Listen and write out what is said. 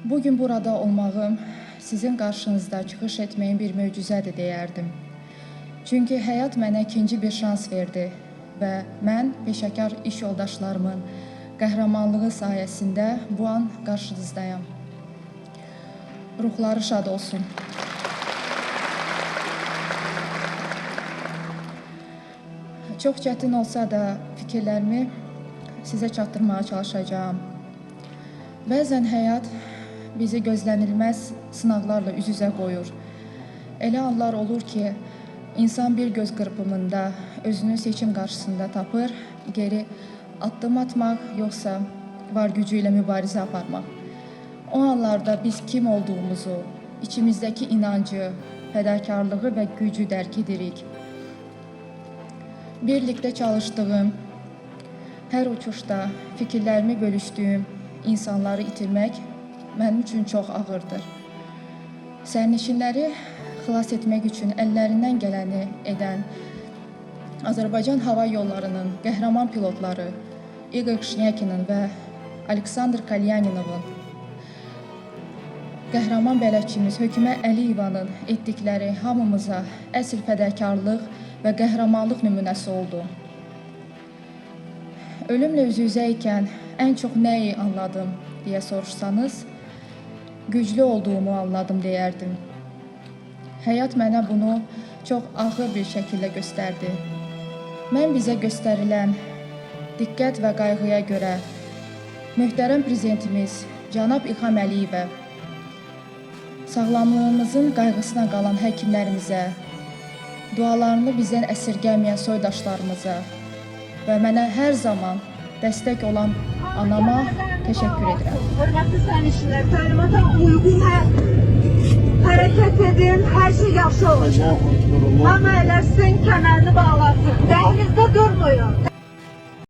Bugün burada olmağım, sizin qarşınızda çıxış etməyin bir möcüzədir deyərdim. Çünki həyat mənə ikinci bir şans verdi və mən peşəkar iş yoldaşlarımın qəhrəmanlığı sayəsində bu an qarşınızdayam. Ruhları şad olsun. Çox çətin olsa da fikirlərimi sizə çatdırmağa çalışacağım. Bəzən həyat bizi gözlənilməz sınaqlarla üz-üzə qoyur. Elə anlar olur ki, insan bir göz qırpımında özünü seçim qarşısında tapır, geri addım atmaq, yoxsa var gücü ilə mübarizə aparmaq. O anlarda biz kim olduğumuzu, içimizdəki inancı, fədakarlığı və gücü dərk edirik. Birlikdə çalışdığım, hər uçuşda fikirlərimi bölüşdüyüm insanları itirmək mənim üçün çox ağırdır. Sərnişinləri xilas etmək üçün əllərindən gələni edən Azərbaycan Hava Yollarının qəhrəman pilotları İqor Şnyakinin və Aleksandr Kalyaninovun, qəhrəman bələdçimiz Hökümə Əliyevanın etdikləri hamımıza əsl fədakarlıq və qəhrəmanlıq nümunəsi oldu. Ölümlə üz-üzə ikən ən çox nəyi anladım deyə soruşsanız, güclü olduğumu anladım deyərdim. Həyat mənə bunu çox ağır bir şəkildə göstərdi. Mən bizə göstərilən diqqət və qayğıya görə möhtərəm prezidentimiz cənab İlham Əliyevə, sağlamlığımızın qayğısına qalan həkimlərimizə, dualarını bizdən əsirgəməyən soydaşlarımıza və mənə hər zaman dəstək olan anama təşəkkür edirəm. Hörmətli sərnişinlər, təlimata uyğun hərəkət edin, hər şey yaxşı olacaq. Hamı ələsin, kəmərini bağlasın, dəhlizdə durmayın.